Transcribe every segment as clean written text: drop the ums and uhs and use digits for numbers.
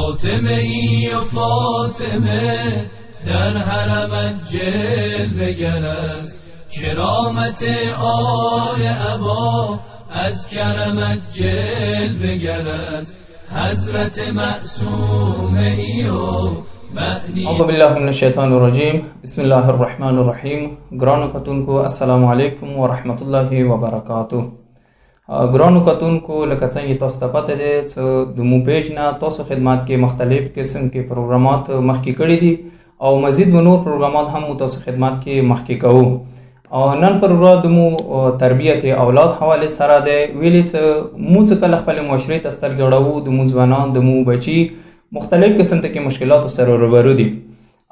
فاطمه ای و فاطمه در حرمت جلوه گر است، کرامت آل عبا از کرمت جلوه گر است، حضرت معصومه ای و اعوذ بالله من الشیطان الرجیم. بسم الله الرحمن الرحیم. ګرانو کتونکو السلام علیکم ورحمت الله وبرکاتو. ګرانو کتونکو لکه څنګه تاسو ته پته ده چې د مو پیج نه تاسو خدمات کې مختلف قسم کې پروګرامات مخکې کړي دي او مزید به نور پروګرامات هم تاسو خدمات کې مخکې کوو. او نن پروګرام د مو تربیت اولاد حواله سره ده ویلې چې مو څه کله خپل معاشري ته سترګې اړوو، د مو ځوانان د مو بچي مختلف قسم ته کې مشکلات سره روبرو دي.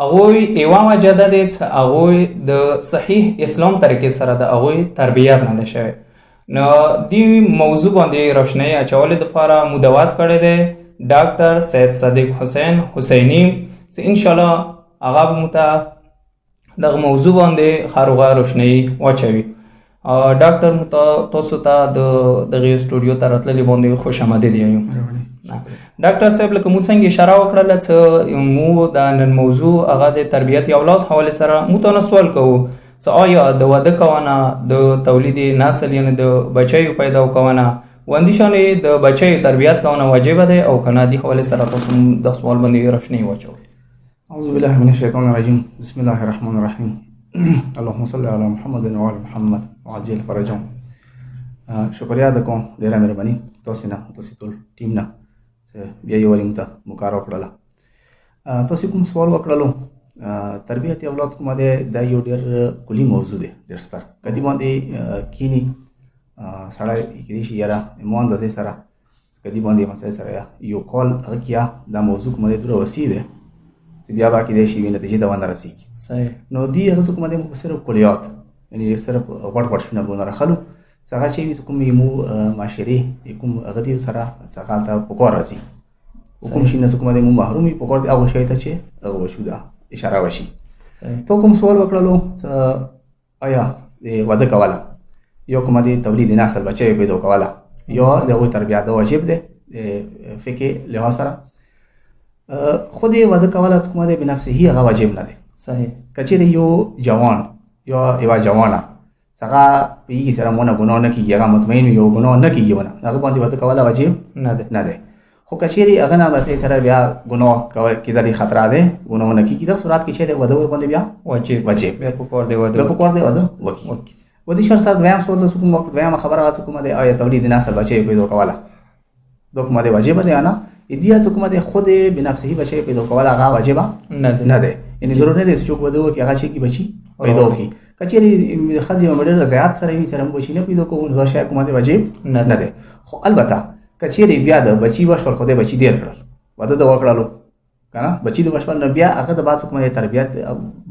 هغوی یوه وجه ده چې هغوی د صحیح اسلام طریقې سره د هغوی تربیت نه ده شوی. نو دې موضوع باندې روشنايي اچولو دپاره مو دعوت کړی دی ډاکټر سید صدیق حسین حسیني چې انشاءالله هغه به مو ته دغه موضوع باندې خاروغه روشنايي واچوي. ډاکټر مو تاسو ته دغه سټوډیو ته راتللي باندې خوش آمدید یو. ډاکټر صاحب لکه مو څنګه اشاره وکړله چې مو د نن موضوع هغه د تربیت اولاد حواله سره مو ته سوال کوو چې آیا د واده کوونه د تولید نسل یعنی د بچیو پیدا کوونه واندیشانې د بچیو تربیت کوونه واجب ده او کنه دی حواله سره تاسو د سوال باندې روشنايي واچوئ. اعوذ بالله من الشیطان الرجیم. بسم الله الرحمن الرحیم. اللهم صل علی محمد و علی محمد وعجل فرجهم. شکریا د کوم ډیره مهرباني تاسو نه تاسو ټول ټیم نه بیا یو ولیم ته مکارو کړله. تاسو کوم سوال وکړلو تربیت اولاد کومه ده دا یو ډیر کلی موضوع ده ډیر ستر کدی باندې کینی سړی کېدای شي یاره ایمان د سره کدی باندې مسله سره یو کال کیا دا موضوع کومه ده دوره وسیع ده چې بیا با کېدای شي نتیجې ته ونه رسیږي. صحیح. نو دی هغه کومه ده صرف کلیات یعنی صرف غټ شونه بونه راخلو څنګه چې کوم یمو معاشري کوم هغه دی سره څنګه ته پکور راځي کوم شي نه کومه ده محرومي پکور دی هغه شي ته چې هغه وشو ده اشاره وشي. تو کوم سوال وکړلو آیا د واده کوله یو کومه دی تولید نسل بچي پیدا کوله یا د تربیت واجب ده فکر له سره خود واده کوله کومه دی بنفسه هغه واجب نه ده. صحیح. کچېره یو جوان یا یو جوانه څنګه پیږي سره مونږ ګناه نه کیږي هغه مطمئن یو ګناه نه کیږي ونه هغه باندې واده کوله واجب نه ده. خو کچېری هغه نه به سره بیا ګناه کوي کیداري خطر ده ګناه نه کیږي د صورت کې چې د واده ور باندې بیا واجب بیا په کور دی واده وکی ودي شر سره دویم څه د کوم وخت دویم خبره واسه کومه د آیت تولید نسل بچي پیدا کوله دوکمه دی واجب ده نه ادیا څه کومه د خود بنفسه بچي پیدا کوله هغه واجب نه ده یعنی ضروري نه دي چې واده وکي هغه شي کې بچي پیدا وکي کچېری خزي مړه زیات سره وي سره بچي نه پیدا کوو نو شاید کومه دی واجب نه ده. خو البته کچېری بیا د بچي وشپل خو د بچي ډیر کړل واده د وکړلو کنه بچي د وشپل نه بیا هغه د باسو کومه تربیت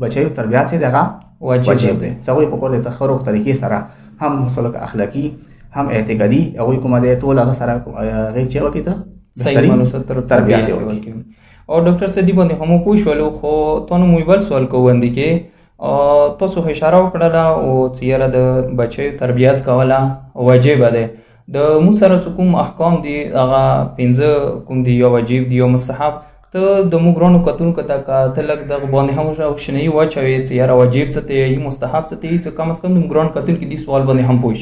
بچي تربیت سي دغه واجب ده. سوي په کور د تخرج طریقې سره هم مسلک اخلاقی هم اعتقادي او کومه د ټول هغه سره غي چې وکړه صحیح مناسب تربیت وکړي. او ډاکټر سدي باندې هم پوښولو خو تاسو مو بل سوال کووندې کې تاسو اشاره وکړه او چې د بچي تربیت کوله واجب ده. د مو سره کوم احکام دي هغه 15 کوم دي یو واجب دي یو مستحب ته د مو ګرانو کتونکو ته کتلک د باندې هم روشنايي واچوي چې یاره واجب څه ته یي مستحب څه ته چې کم از کم د ګران کتونکو دي سوال باندې هم پوښ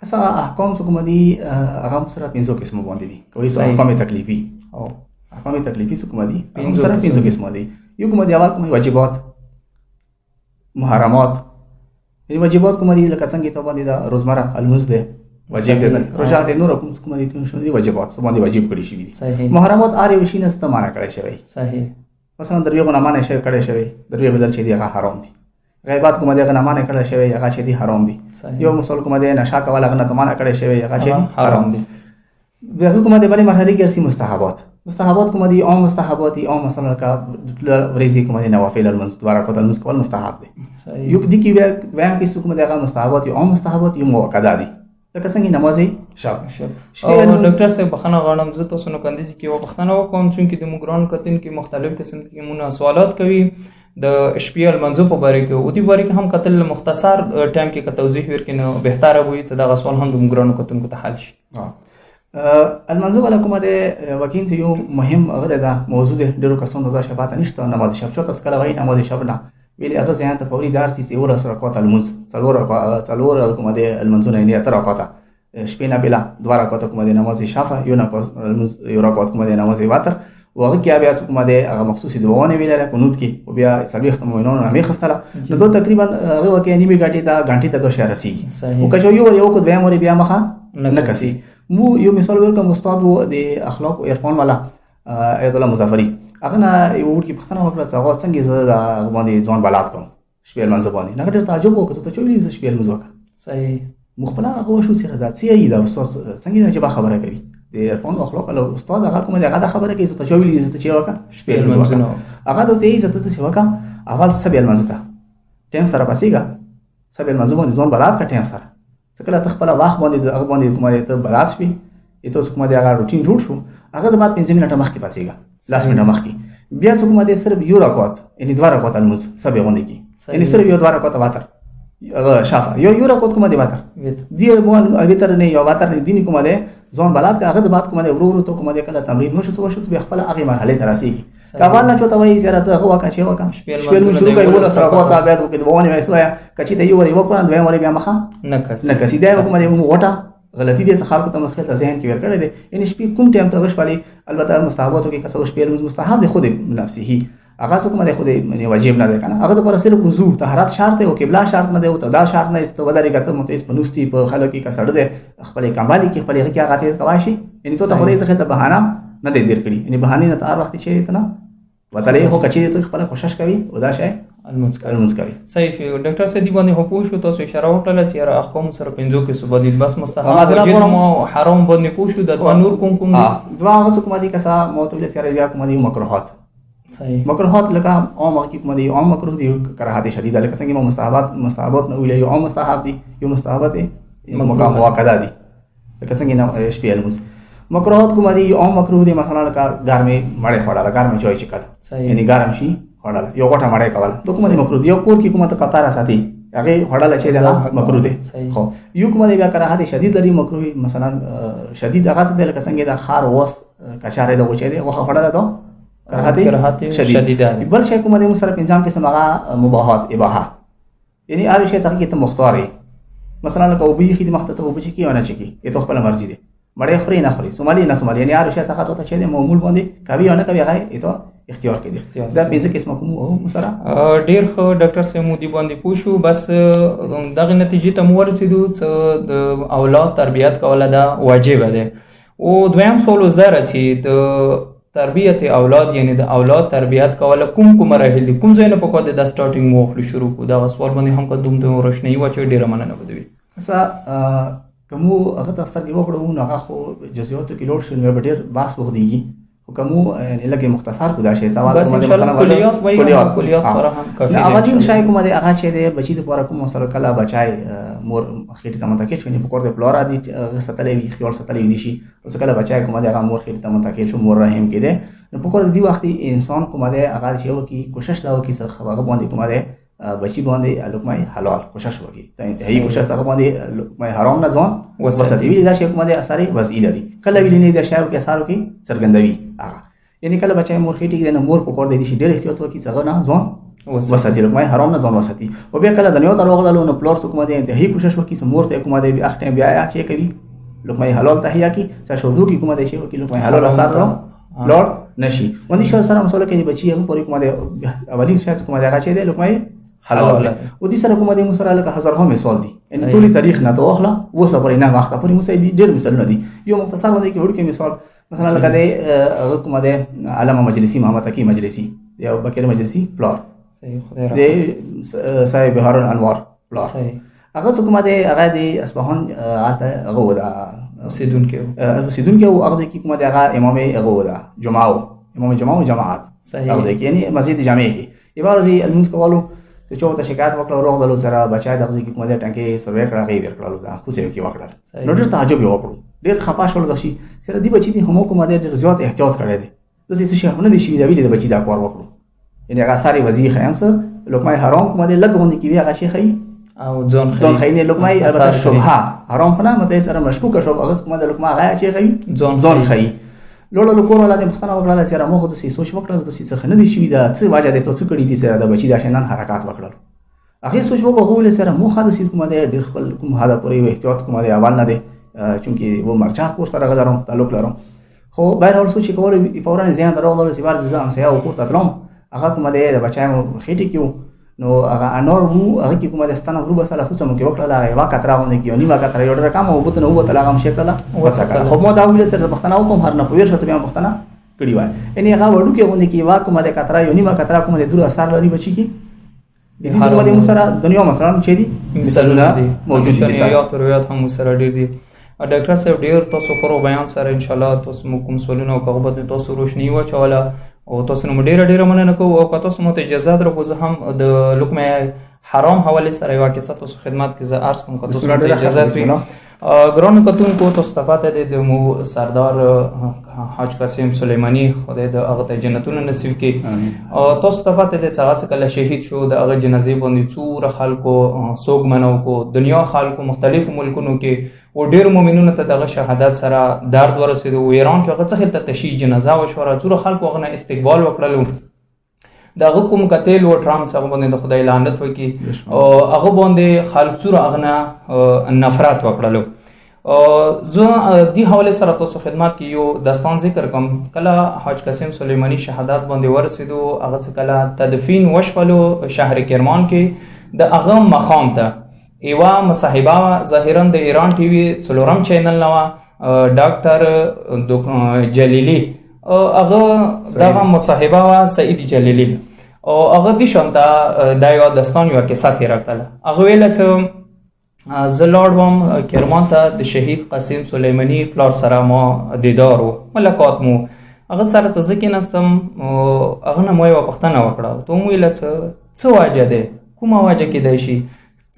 کسا احکام کوم دي هغه سره 15 قسم باندې دي کوي سو احکام تکلیفي او احکام تکلیفي کوم دي سره 15 قسم دي یو کوم دي اول کوم واجبات محرمات یعنی واجبات کوم دي لکه څنګه ته باندې دا روزمره الموز ده واجب ده روزه ده نور کوم دي څه دي واجبات څه باندې واجب کړی شي دي. محرمات اړ وشي نه استعمال کړی شوی. صحیح. مثلا دریو نه مانه شي کړی شوی دریو بدل چې دی هغه حرام دي. غیبات کوم دي هغه نه مانه کړی شوی هغه چې دی حرام دي. یو مسل کوم دي نشه کول هغه نه مانه کړی شوی هغه چې حرام دي. دغه کوم دي بلې مرحله کې سي مستحبات کوم دي عام مستحبات عام مثلا کا ورزي کوم دي نوافل المنز دواره کوتل مس کول مستحب دي. یو دي کې ویم کې کوم دي هغه مستحبات عام مستحبات یو مؤکده دي لکه څنګه نمازي شب او ډاکټر صاحب بخنه غواړم زه تاسو نو کندې کې و بخنه وکوم چې د مګران کتن کې مختلف قسم کې مونږ سوالات کوي د شپې المنځو په باره کې او دې باره کې هم قتل مختصر ټایم کې توضیح ورکړي نو بهتره وي چې دا غسوال هم د مګران کتن کو ته حل شي. المنځ ولا کومه د وکیل یو مهم هغه د موضوع د ډیرو کسانو د شفاعت نشته نماز شب شو تاسو کله وایي نماز شب نه ویل هغه ځان ته فوري دار سي اور سره کوته المنځ څلور کومه د المنځونه نه تر کوته شپې نه بلا دوه رکعات کومه د نماز شفا یو نه یو رکعات کومه د نماز وتر وغه کې بیا کومه د هغه مخصوصي دعاونه ویل قنوت کې او بیا سلوي ختمونه نه میخستله نو دوه تقریبا هغه وکه نیمه غنټه ته 2 رسی او که یو کو دوه موري بیا مخه نه کسي مو یو مثال ورکوم استاد وو د اخلاق او عرفان والا ایت الله مظفری هغه نه یو ورکی پښتنه وکړه هغه څنګه زه د باندې ځوان بلات کوم شپېل منځ باندې نه ډېر تعجب وکړ ته چوي زه شپېل منځ وکړه صحیح مخبلا هغه شو سره دا څه ای دا استاد څنګه چې با خبره کوي د عرفان او اخلاق له استاد هغه کوم دغه خبره کوي ته چوي زه ته چې وکړه شپېل منځ وکړه هغه ته یې زته څه وکړه اول سبېل منځ ته ټیم سره پاسېګا سبېل منځ باندې ځوان بلات کا ټیم سره څکله تخپل واخ باندې هغه باندې کومه ته بلات شي ته کومه د هغه روټین جوړ شو هغه د بعد 5 منټه مخکې پاسېګا لاس منټه مخکې بیا څوک مده صرف یو رکعت یعنی 2 رکعات المز سبې غونډه کی یعنی صرف یو 2 رکعات واتر هغه شافه یو رکعت کومه دی واتر دی مول وتر نه یو واتر نه دیني کومه ده ځون بلات کا هغه د بعد کومه ده ورو ته کومه ده کله تمرین وشو به خپل هغه مرحله ته رسیږي کاوال نه چوته وایي زیارت هغه وکا چې وکا شپېل شروع کوي ولا سره کوته بیا د وونه وایي کچې ته یو ور یو کړه دوه ور بیا مخه نه کسي دا کومه ده وټه غلطی دې خلکو ته مسخره ذهن کې ورکړی دی یعنی شپې کوم ټایم ته غشپالي البته مستحباتو کې کسو شپې مستحب دی خود نفسه هغه څوک مده خود یعنی واجب نه دی کنه هغه د پر صرف وضو طهارت شرط دی او قبله شرط نه دی او دا شرط نه است وداري کته متیس پنوستي په خلکو کې کسړ دی خپل کمالي کې خپل هغه هغه کواشي یعنی ته خدای څخه ته بهانه نه دی دیر کړی یعنی بهانه نه تار وخت چې ته نه وتلې هو کچې ته خپل کوشش کوي او دا شی المنسکوي صحیح ډاکټر سیدی باندې هو شو تاسو اشاره وکړه چې را احکام سره پنځو کې سبدید بس مستحب جرم او حرام باندې پوښو د نور کوم دوا هغه کوم دي کسا موتول سره بیا کوم دي مکروهات صحیح مکروهات لکه او مکه کوم دي او مکروه دي کراهات شدیده لکه څنګه مستحبات نه ویلې او مستحب دي یو مستحبات مقام مؤکده دي لکه څنګه نه شپې المز مکروهات کوم دي او مکروه دي مثلا لکه ګرمي مړې خوړل ګرمي چوي چکل یعنی ګرم شي وړل یو غټه مړې کول د کومه مکروه دی یو کور کې کومه ته قطار ساتي هغه وړل چې دا مکروه دی خو یو کومه دی بیا کراهت شدید لري مکروه مثلا شدید هغه څه د څنګه د خار وس کچاره د وچې دی هغه وړل دا کراهت شدید بل شي کومه دی سره پنځم کې سمغه مباحات اباحه یعنی هر شي څنګه ته مختاري مثلا لکه وبې خدمت ته وبې کی ونه چکی ته خپل مرزي دی مړې خوري نه خوري سومالي نه سومالي یعنی هر شي څنګه ته چې د معمول باندې کوي نه کوي هغه ته اختیار کړي دا پنځه قسمه کوم او سره ډیر خو ډاکټر سمودي باندې پوښو بس دغه نتیجې ته مو ورسېدو چې د اولاد تربیت کوله دا واجب ده او دویم سوال زده چې د تربیت اولاد یعنی د اولاد تربیت کوله کوم مراحل دي کوم ځای نه پکوه د سٹارټینګ مو خپل شروع کو دا سوال باندې هم کوم د روشنی و چې ډیره مننه بدوي کوم هغه تاسو کې وکړو نو هغه خو جزئیات کې لوړ شو نو ډیر بحث وخديږي کومو یعنی لکه مختصر کو دا شی سوال مثلا کلیات فراهم کافی اولین شای کومه د هغه چې د بچی د پوره کوم سره کلا بچای مور خېټه ته متکې شو نه په کور د پلورا دي ستلې وی خیال ستلې دي شي او کله بچای کومه د هغه مور خېټه ته متکې شو مور رحم کې ده نو په کور دی وخت انسان کومه د هغه چې وکي کوشش لا وکي څه خبره باندې کومه ده بچی باندې لقمه حلال کوشش وکي ته انتهایی کوشش هغه باندې لقمه حرام نه ځون وساتي وی دا شی کومه د اثر وضعي لري کله ویل نه د شاو کې اثر وکي سرګندوي هغه یعنی کله بچای مور خېټه کې د مور په کور دی شي ډېر احتیاط وکي څنګه نه ځون وساتي لقمه حرام نه ځون وساتي او بیا کله د نیو تر وغلو نو پلور څه کومه د انتهایی کوشش وکي مور ته کومه د اخته بیا چې کوي لقمه حلال تهیا کی چې شودو کې کومه د شی وکي لقمه حلال اثر لور نشي ونی شو سره مسله کې بچي هغه پوری کومه د اولین شاید کومه دغه چې د لقمه حلال او دي سره کومه د مسره لکه هزارها مثال دي ان ټولي تاریخ نه توخله و صبر نه وخت پوری مسې دي ډېر مثالونه دي یو مختصر باندې کې وړ کې مثال مثلا لکه د کومه د علامه مجلسی محمد حکیم مجلسی یا بکر مجلسی پلار صحیح خدای د صاحب بهار الانوار پلار هغه کومه د هغه د اصفهان هغه ودا سیدون کې او هغه کې کومه د هغه امام هغه ودا امام جمعه جماعت هغه کې یعنی مسجد جامع کې ایوازي المنس کولو چې چوته شکایت وکړو روغ دلو سره بچای دغه کې کومه د ټانکې سروې کړه غي ورکړلو دا خو څه کې وکړل نو ډېر تعجب یو وکړو ډېر خپه شول د شي سره دی بچی دي هم کومه د ډېر زیات احتیاط کړی دی د څه شي نه دي شي دا ویل د بچی دا کار وکړو یعنی هغه ساري وظیفه هم څه لقمه حرام کومه د لګ باندې کې هغه شي خي او ځان خی نه لقمه البته شبهه حرام کنه مته سره مشکوک شو هغه کومه د لقمه غیا چې خی ځان خی لوړ کور ولا د مختنه وکړه چې را مخ د سې سوچ وکړه د سې څخه نه دی شوی دا څه واجه د تو څه کړی دي سره د بچی د شنن حرکت وکړل اخر سوچ وکړه سره مخ د سې کومه د ډیر خپل کوم هدا پورې احتیاط کومه د اول نه دی چونکی و مرجع کور سره غزارم تعلق لرم خو بهر حال سوچ کول فورا ځان درول چې بار ځان سیا او کوته ترم هغه کومه د بچایم خېټي کیو نو هغه انور وو هغه کی کومه د ستنه غروب سره خو سم کې وکړه هغه وا کتره باندې کیو نیمه کتره یو ډېر کم او بوت نو وته لاغم شکله وڅکله خو مو دا ویل چې بختنه کوم هر نه پویر شته بیا بختنه کړي وای ان هغه وړو کې باندې کی وا کومه د کتره یو نیمه کتره کومه د دور اثر لري بچی کی د دې کومه د مسره دنیا مثلا چې دي مثالونه موجود دي یا روایت هم سره ډېر دي ډاکټر صاحب ډېر تاسو خورو بیان سره ان شاء الله تاسو کوم سوالونه او کغبت تاسو روشنی واچوله او تاسو نو ډېر مننه کوم او تاسو مو ته اجازه درکو زه هم د لقمه حرام حواله سره یو کیسه تاسو خدمت کې زه عرض کوم تاسو ته اجازه وي ګران کتونکو تاسو ته د مو سردار حاج قاسم سلیمانی خدای د هغه ته جنتونه نصیب کړي او تاسو ته د څنګه کله شهید شو د هغه جنازې باندې څور خلکو سوګ منو کو دنیا خلکو مختلف ملکونو کې او ډیر مؤمنونو ته دغه شهادت سره درد ورسېدو و ایران کې هغه څخه ته تشییع جنازه وشوره څور خلکو هغه استقبال وکړلو دغه کوم قتل او ټرامپ څنګه باندې د خدای لعنت وکي او هغه باندې خلک څور هغه نفرت وکړلو زه دی حواله سره تاسو خدمت کې یو داستان ذکر کوم کله حاج قاسم سلیمانی شهادت باندې ورسېدو هغه کله تدفین وشولو شهر کرمان کې د هغه مقام ته ایوا مصاحبه ظاهرا د ایران ټي وي څلورم چینل نو ډاکټر جلیلی هغه دغه مصاحبه وا سعید جلیلی او هغه د شانته د یو داستان یو کیسه تیر کړه هغه ویل چې زلاړوم کرمان ته د شهید قاسم سلیمانی پلار سره ما دیدار او ملاقات مو هغه سره ته ځکه نستم هغه نه مو یو پښتنه وکړه ته مو ویل څه واجه ده کومه واجه کې دی شي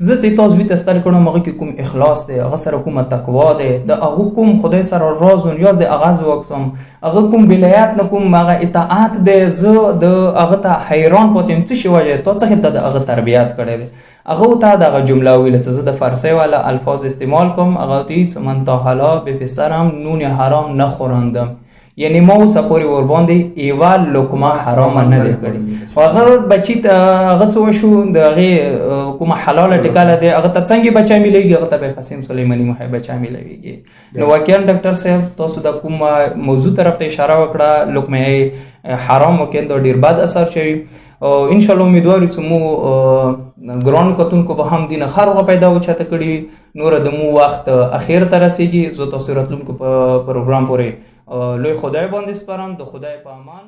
زه چې تاسو وی تستل کړم هغه کې کوم اخلاص دی هغه سره کوم تقوا دی د هغه کوم خدای سره راز او نیاز دی اغاز وکم هغه کوم ولایت نه کوم هغه اطاعت دی زه د هغه ته حیران پاتم څه شی وایي ته څه ته د هغه تربیات کړی دی هغه ته دغه جمله ویل چې زه د فارسی والا الفاظ استعمال کوم هغه ته من تا حالا به پسرم نون حرام نخورندم یعنی ما اوس پورې ور باندې ایوال لقمه حرام نه دی کړی هغه بچی هغه څه شو دغه کومه حلاله ټکاله دی هغه ته څنګه بچا مليږي هغه ته قاسم سلیمانی محب بچا مليږي نو واقعا ډاکټر صاحب تاسو د کوم موضوع طرف ته اشاره وکړه لقمه حرام وکړ د ډیر بد اثر شوی او ان شاء الله امیدوار چې مو ګران کتونکو به هم دینه خارغه پیدا و چاته کړي نور د مو وخت اخیر تر رسیدي زه تاسو راتلونکو په پروګرام پورې لوی خدای باندې سپارم د خدای په امان